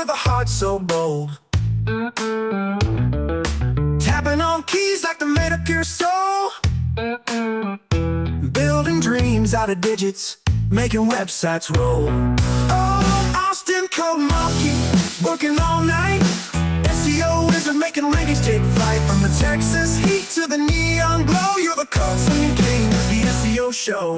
with a heart so bold. Tapping on keys like they made up your soul. Building dreams out of digits, making websites roll. Oh, Austin Code Monkey, working all night. SEO wizard making rankings take flight. From the Texas heat to the neon glow, you're the constant king of the SEO show.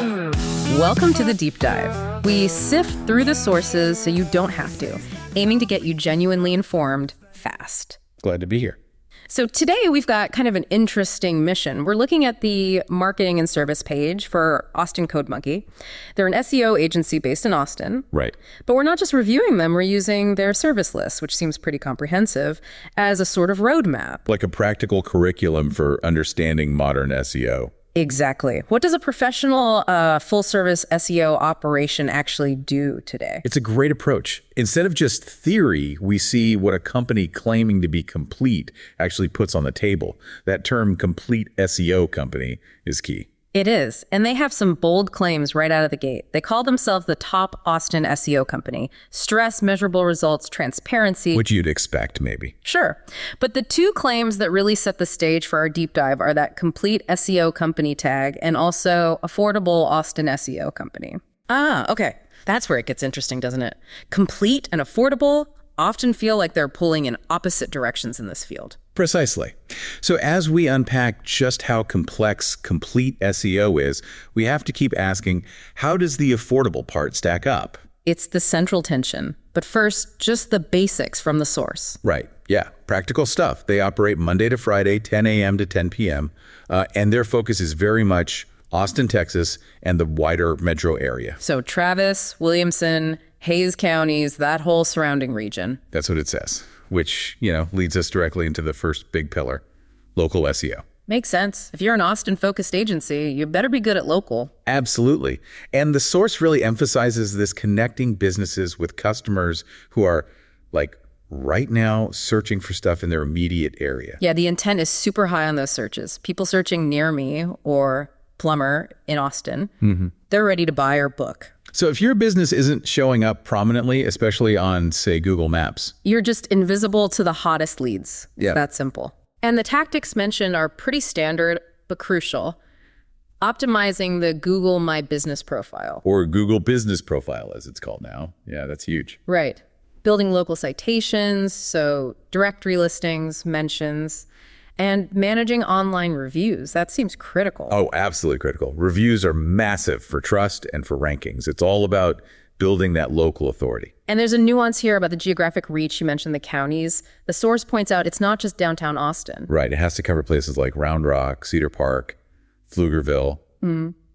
Welcome to the Deep Dive. We sift through the sources so you don't have to, aiming to get you genuinely informed fast. Glad to be here. So today we've got kind of an interesting mission. We're looking at the marketing and service page for Austin Code Monkey. They're an SEO agency based in Austin. Right. But we're not just reviewing them, we're using their service list, which seems pretty comprehensive, as a sort of roadmap. Like a practical curriculum for understanding modern SEO. Exactly. What does a professional full-service SEO operation actually do today? It's a great approach. Instead of just theory, we see what a company claiming to be complete actually puts on the table. That term, complete SEO company, is key. It is. And they have some bold claims right out of the gate. They call themselves the top Austin SEO company. Stress, measurable results, transparency. Which you'd expect, maybe. Sure. But the two claims that really set the stage for our deep dive are that complete SEO company tag and also affordable Austin SEO company. Ah, okay. That's where it gets interesting, doesn't it? Complete and affordable often feel like they're pulling in opposite directions in this field. Precisely. So as we unpack just how complex complete SEO is, we have to keep asking, how does the affordable part stack up? It's the central tension. But first, just the basics from the source. Right. Yeah. Practical stuff. They operate Monday to Friday, 10 a.m. to 10 p.m. And their focus is very much Austin, Texas, and the wider metro area. So Travis, Williamson, Hayes counties, that whole surrounding region. That's what it says, which, leads us directly into the first big pillar, local SEO. Makes sense. If you're an Austin-focused agency, you better be good at local. Absolutely. And the source really emphasizes this connecting businesses with customers who are, right now searching for stuff in their immediate area. Yeah, the intent is super high on those searches. People searching near me or plumber in Austin, they're ready to buy or book. So if your business isn't showing up prominently, especially on, say, Google Maps, you're just invisible to the hottest leads. It's Yeah. that simple. And the tactics mentioned are pretty standard, but crucial. Optimizing the Google My Business profile. or Google Business Profile, as it's called now. Yeah, that's huge. Right. Building local citations, so directory listings, mentions, and managing online reviews. That seems critical. Oh, absolutely critical. Reviews are massive for trust and for rankings. It's all about building that local authority. And there's a nuance here about the geographic reach. You mentioned the counties. The source points out it's not just downtown Austin. Right. It has to cover places like Round Rock, Cedar Park, Pflugerville,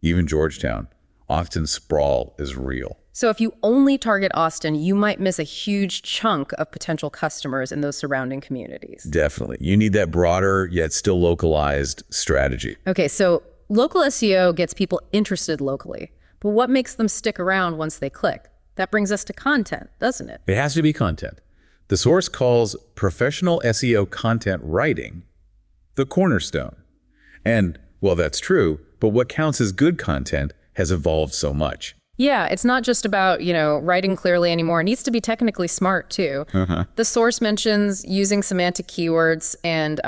even Georgetown. Austin's sprawl is real. So if you only target Austin, you might miss a huge chunk of potential customers in those surrounding communities. Definitely. You need that broader yet still localized strategy. Okay, so local SEO gets people interested locally. But what makes them stick around once they click? That brings us to content, doesn't it? It has to be content. The source calls professional SEO content writing the cornerstone. And, well, that's true, but what counts as good content has evolved so much. Yeah, it's not just about, writing clearly anymore. It needs to be technically smart, too. The source mentions using semantic keywords and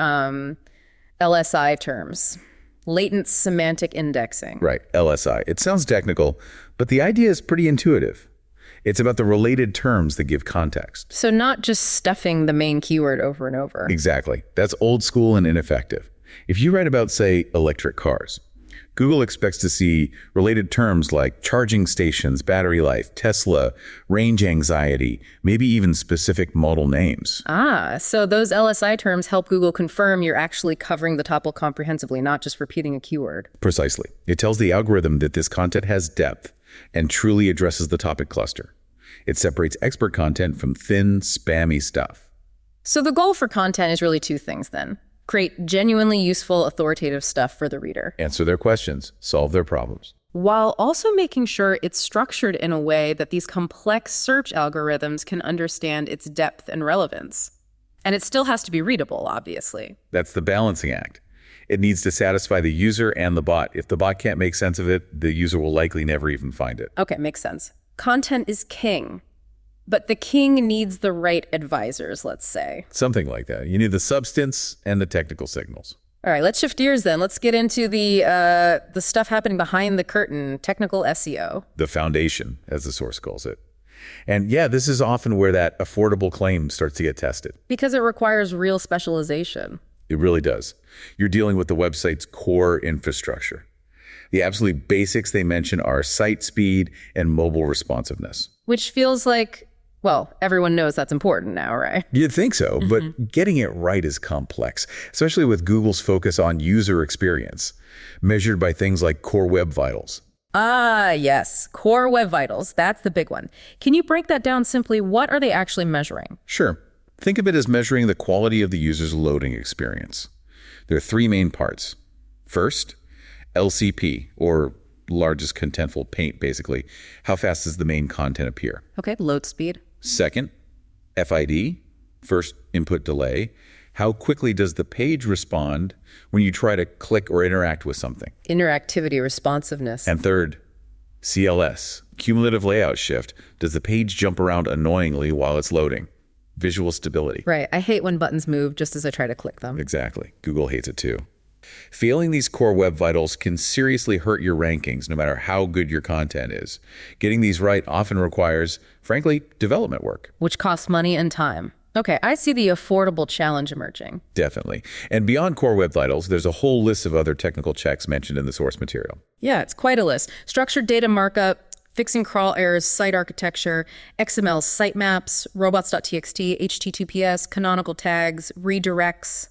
LSI terms, latent semantic indexing. Right, LSI. It sounds technical, but the idea is pretty intuitive. It's about the related terms that give context. So not just stuffing the main keyword over and over. Exactly. That's old school and ineffective. If you write about, say, electric cars, Google expects to see related terms like charging stations, battery life, Tesla, range anxiety, maybe even specific model names. Ah, so those LSI terms help Google confirm you're actually covering the topic comprehensively, not just repeating a keyword. Precisely. It tells the algorithm that this content has depth and truly addresses the topic cluster. It separates expert content from thin, spammy stuff. So the goal for content is really two things then. Create genuinely useful, authoritative stuff for the reader. Answer their questions, solve their problems. While also making sure it's structured in a way that these complex search algorithms can understand its depth and relevance. And it still has to be readable, obviously. That's the balancing act. It needs to satisfy the user and the bot. If the bot can't make sense of it, the user will likely never even find it. Okay, makes sense. Content is king. But the king needs the right advisors, let's say. Something like that. You need the substance and the technical signals. All right, let's shift gears then. Let's get into the stuff happening behind the curtain, technical SEO. The foundation, as the source calls it. And yeah, this is often where that affordable claim starts to get tested. Because it requires real specialization. It really does. You're dealing with the website's core infrastructure. The absolute basics they mention are site speed and mobile responsiveness. Which feels like, well, everyone knows that's important now, right? You'd think so, but getting it right is complex, especially with Google's focus on user experience, measured by things like Core Web Vitals. Ah, yes. Core Web Vitals. That's the big one. Can you break that down simply? What are they actually measuring? Sure. Think of it as measuring the quality of the user's loading experience. There are three main parts. First, LCP, or largest contentful paint, basically. How fast does the main content appear? Okay, load speed. Second, FID, first input delay. How quickly does the page respond when you try to click or interact with something? Interactivity, responsiveness. And third, CLS, cumulative layout shift. Does the page jump around annoyingly while it's loading? Visual stability. Right. I hate when buttons move just as I try to click them. Exactly. Google hates it too. Failing these core web vitals can seriously hurt your rankings no matter how good your content is. Getting these right often requires, frankly, development work. Which costs money and time. Okay, I see the affordable challenge emerging. Definitely. And beyond core web vitals, there's a whole list of other technical checks mentioned in the source material. Yeah, it's quite a list. Structured data markup, fixing crawl errors, site architecture, XML sitemaps, robots.txt, HTTPS, canonical tags, redirects.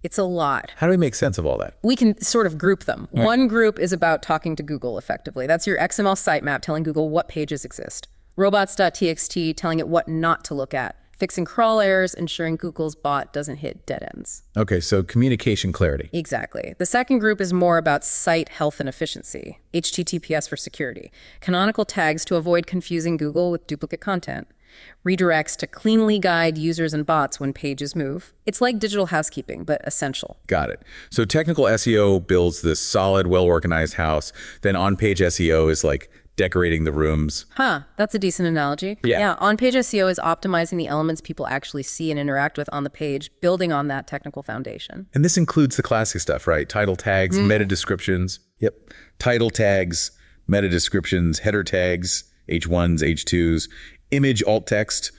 It's a lot. How do we make sense of all that? We can sort of group them. Right. One group is about talking to Google effectively. That's your XML sitemap telling Google what pages exist. Robots.txt telling it what not to look at. Fixing crawl errors, ensuring Google's bot doesn't hit dead ends. Okay, so communication clarity. Exactly. The second group is more about site health and efficiency. HTTPS for security. Canonical tags to avoid confusing Google with duplicate content. Redirects to cleanly guide users and bots when pages move. It's like digital housekeeping, but essential. Got it. So technical SEO builds this solid, well-organized house. Then on-page SEO is like decorating the rooms. Huh, that's a decent analogy. Yeah, on-page SEO is optimizing the elements people actually see and interact with on the page, building on that technical foundation. And this includes the classic stuff, right? Title tags, meta descriptions. Yep. Title tags, meta descriptions, header tags, H1s, H2s, image alt text,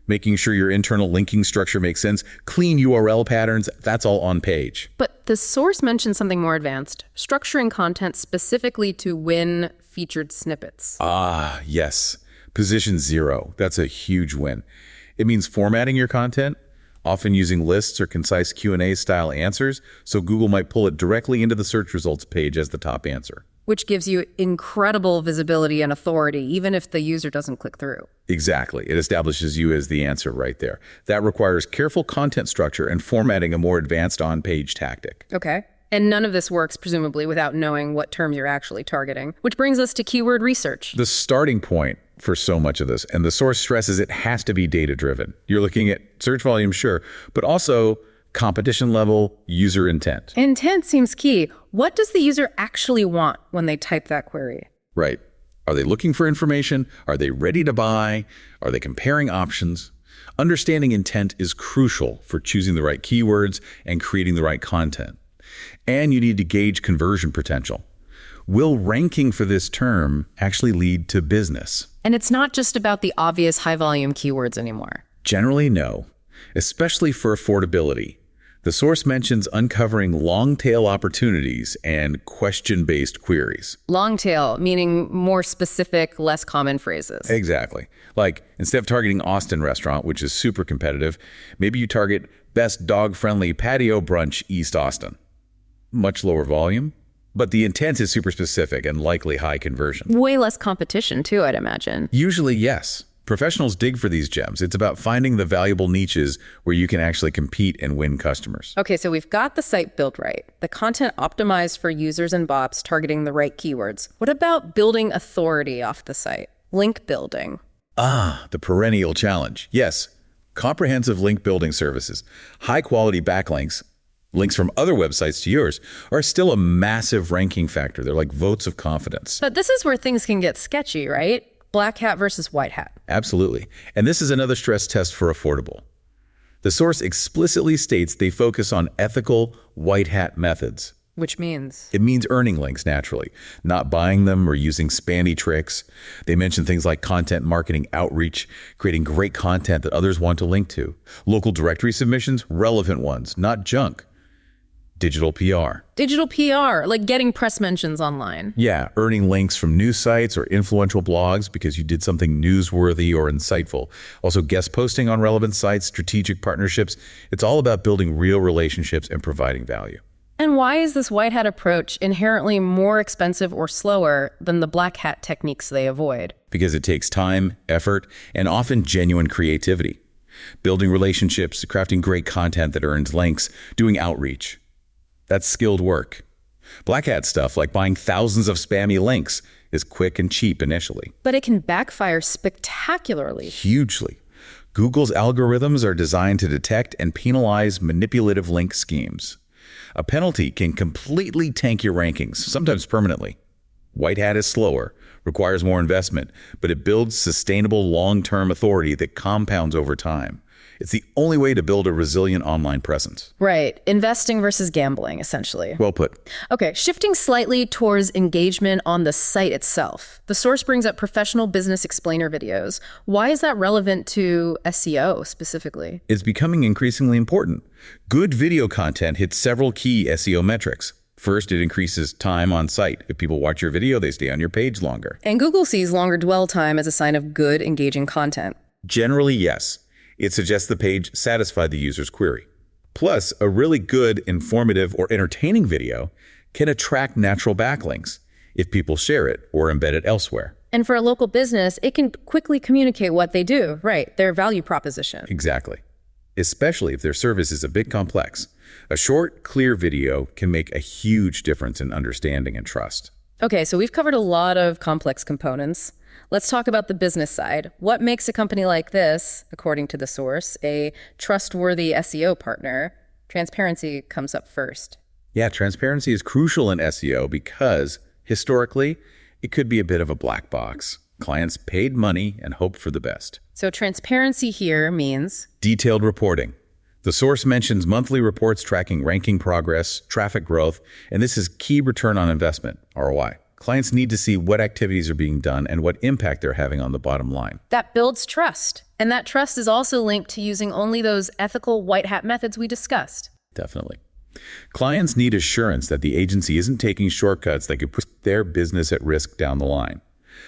making sure your internal linking structure makes sense, clean URL patterns, that's all on page. But the source mentions something more advanced, structuring content specifically to win featured snippets. Ah, yes. Position 0. That's a huge win. It means formatting your content, often using lists or concise Q&A style answers, so Google might pull it directly into the search results page as the top answer. Which gives you incredible visibility and authority, even if the user doesn't click through. Exactly. It establishes you as the answer right there. That requires careful content structure and formatting a more advanced on-page tactic. Okay. And none of this works, presumably, without knowing what terms you're actually targeting. Which brings us to keyword research. The starting point for so much of this, and the source stresses it has to be data-driven. You're looking at search volume, sure, but also competition level, user intent. Intent seems key. What does the user actually want when they type that query? Right. Are they looking for information? Are they ready to buy? Are they comparing options? Understanding intent is crucial for choosing the right keywords and creating the right content. And you need to gauge conversion potential. Will ranking for this term actually lead to business? And it's not just about the obvious high-volume keywords anymore. Generally, no, especially for affordability. The source mentions uncovering long-tail opportunities and question-based queries. Long tail, meaning more specific, less common phrases. Exactly. Like, instead of targeting Austin restaurant, which is super competitive, maybe you target best dog-friendly patio brunch East Austin. Much lower volume, but the intent is super specific and likely high conversion. Way less competition, too, I'd imagine. Usually, yes. Professionals dig for these gems. It's about finding the valuable niches where you can actually compete and win customers. Okay, so we've got the site built right, the content optimized for users and bots targeting the right keywords. What about building authority off the site? Link building. Ah, the perennial challenge. Yes, comprehensive link building services, high quality backlinks, links from other websites to yours are still a massive ranking factor. They're like votes of confidence. But this is where things can get sketchy, right? Black hat versus white hat. Absolutely. And this is another stress test for affordable. The source explicitly states they focus on ethical white hat methods. Which means? It means earning links naturally, not buying them or using spammy tricks. They mention things like content marketing outreach, creating great content that others want to link to. Local directory submissions, relevant ones, not junk. Digital PR. Digital PR, like getting press mentions online. Yeah, earning links from news sites or influential blogs because you did something newsworthy or insightful. Also guest posting on relevant sites, strategic partnerships. It's all about building real relationships and providing value. And why is this white hat approach inherently more expensive or slower than the black hat techniques they avoid? Because it takes time, effort, and often genuine creativity. Building relationships, crafting great content that earns links, doing outreach. That's skilled work. Black hat stuff, like buying thousands of spammy links, is quick and cheap initially. But it can backfire spectacularly. Hugely. Google's algorithms are designed to detect and penalize manipulative link schemes. A penalty can completely tank your rankings, sometimes permanently. White hat is slower, requires more investment, but it builds sustainable long-term authority that compounds over time. It's the only way to build a resilient online presence. Right. Investing versus gambling, essentially. Well put. Okay, shifting slightly towards engagement on the site itself. The source brings up professional business explainer videos. Why is that relevant to SEO specifically? It's becoming increasingly important. Good video content hits several key SEO metrics. First, it increases time on site. If people watch your video, they stay on your page longer. And Google sees longer dwell time as a sign of good, engaging content. Generally, yes. It suggests the page satisfied the user's query. Plus, a really good, informative, or entertaining video can attract natural backlinks if people share it or embed it elsewhere. And for a local business, it can quickly communicate what they do, right, their value proposition. Exactly. Especially if their service is a bit complex. A short, clear video can make a huge difference in understanding and trust. Okay, so we've covered a lot of complex components. Let's talk about the business side. What makes a company like this, according to the source, a trustworthy SEO partner? Transparency comes up first. Yeah, transparency is crucial in SEO because, historically, it could be a bit of a black box. Clients paid money and hoped for the best. So transparency here means? Detailed reporting. The source mentions monthly reports tracking ranking progress, traffic growth, and this is key return on investment, ROI. Clients need to see what activities are being done and what impact they're having on the bottom line. That builds trust. And that trust is also linked to using only those ethical white hat methods we discussed. Definitely. Clients need assurance that the agency isn't taking shortcuts that could put their business at risk down the line.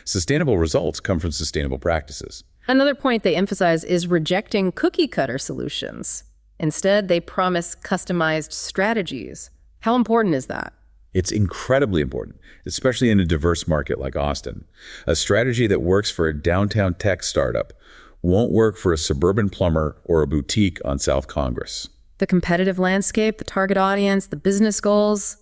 Sustainable results come from sustainable practices. Another point they emphasize is rejecting cookie-cutter solutions. Instead, they promise customized strategies. How important is that? It's incredibly important, especially in a diverse market like Austin. A strategy that works for a downtown tech startup won't work for a suburban plumber or a boutique on South Congress. The competitive landscape, the target audience, the business goals,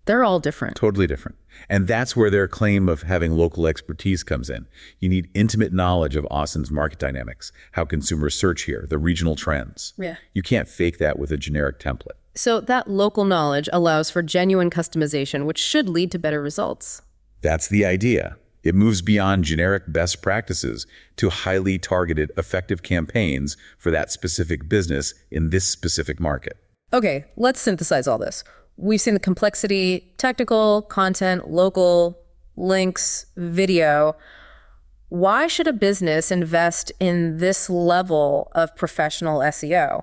they're all different. Totally different. And that's where their claim of having local expertise comes in. You need intimate knowledge of Austin's market dynamics, how consumers search here, the regional trends. Yeah. You can't fake that with a generic template. So that local knowledge allows for genuine customization, which should lead to better results. That's the idea. It moves beyond generic best practices to highly targeted, effective campaigns for that specific business in this specific market. Okay, let's synthesize all this. We've seen the complexity, technical, content, local, links, video. Why should a business invest in this level of professional SEO?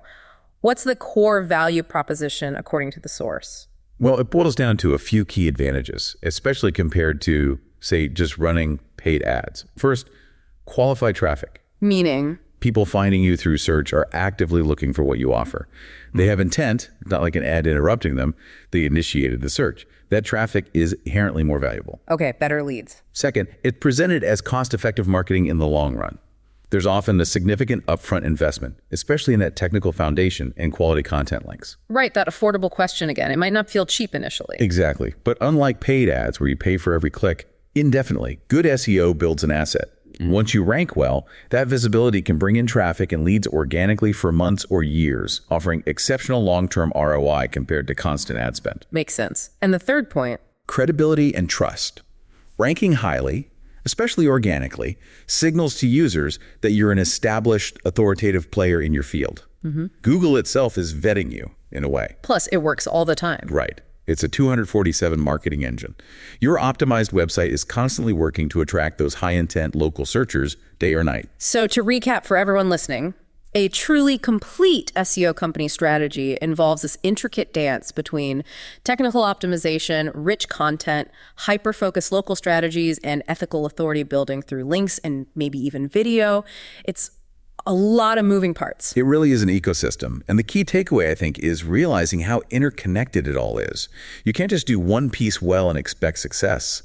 What's the core value proposition according to the source? Well, it boils down to a few key advantages, especially compared to, say, just running paid ads. First, qualified traffic. Meaning? People finding you through search are actively looking for what you offer. They have intent, not like an ad interrupting them. They initiated the search. That traffic is inherently more valuable. Okay, better leads. Second, it's presented as cost-effective marketing in the long run. There's often a significant upfront investment, especially in that technical foundation and quality content links. Right, that affordable question again. It might not feel cheap initially. Exactly. But unlike paid ads where you pay for every click, indefinitely, good SEO builds an asset. Once you rank well, that visibility can bring in traffic and leads organically for months or years, offering exceptional long-term ROI compared to constant ad spend. Makes sense. And the third point? Credibility and trust. Ranking highly, especially organically, signals to users that you're an established, authoritative player in your field. Google itself is vetting you, in a way. Plus, it works all the time. Right. It's a 247 marketing engine. Your optimized website is constantly working to attract those high-intent local searchers day or night. So to recap for everyone listening, a truly complete SEO company strategy involves this intricate dance between technical optimization, rich content, hyper-focused local strategies, and ethical authority building through links and maybe even video. It's a lot of moving parts. It really is an ecosystem. And the key takeaway, I think, is realizing how interconnected it all is. You can't just do one piece well and expect success.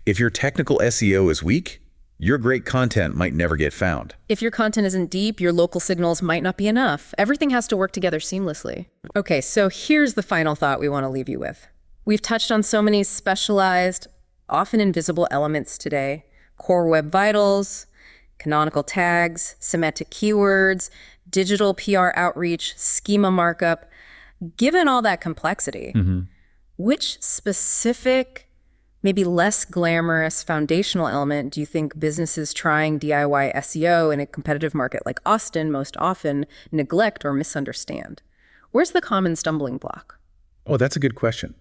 If your technical SEO is weak, your great content might never get found. If your content isn't deep, your local signals might not be enough. Everything has to work together seamlessly. Okay, so here's the final thought we want to leave you with. We've touched on so many specialized, often invisible elements today. Core web vitals, canonical tags, semantic keywords, digital PR outreach, schema markup. Given all that complexity, which specific, maybe less glamorous foundational element do you think businesses trying DIY SEO in a competitive market like Austin most often neglect or misunderstand? Where's the common stumbling block? Oh, that's a good question.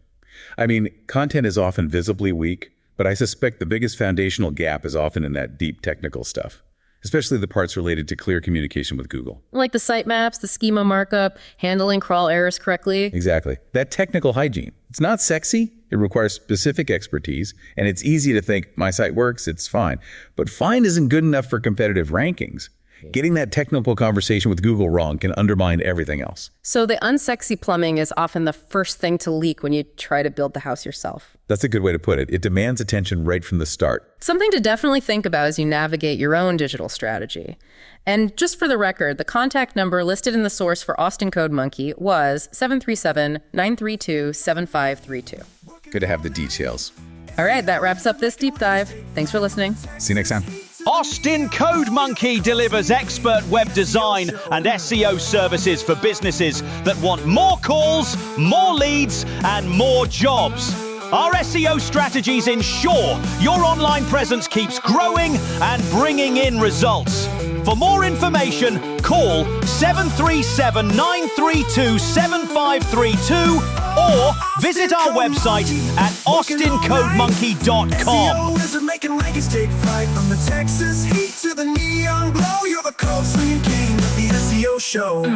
I mean, content is often visibly weak, but I suspect the biggest foundational gap is often in that deep technical stuff, especially the parts related to clear communication with Google. Like the sitemaps, the schema markup, handling crawl errors correctly. Exactly. That technical hygiene. It's not sexy. It requires specific expertise, and it's easy to think, my site works, it's fine. But fine isn't good enough for competitive rankings. Getting that technical conversation with Google wrong can undermine everything else. So the unsexy plumbing is often the first thing to leak when you try to build the house yourself. That's a good way to put it. It demands attention right from the start. Something to definitely think about as you navigate your own digital strategy. And just for the record, the contact number listed in the source for Austin Code Monkey was 737-932-7532. Good to have the details. All right, that wraps up this deep dive. Thanks for listening. See you next time. Austin Code Monkey delivers expert web design and SEO services for businesses that want more calls, more leads, and more jobs. Our SEO strategies ensure your online presence keeps growing and bringing in results. For more information, call 737-932-7532 or visit our website at austincodemonkey.com. SEO isn't making rankings take flight. From the Texas heat to the neon glow, you're the code swinging king of the SEO show.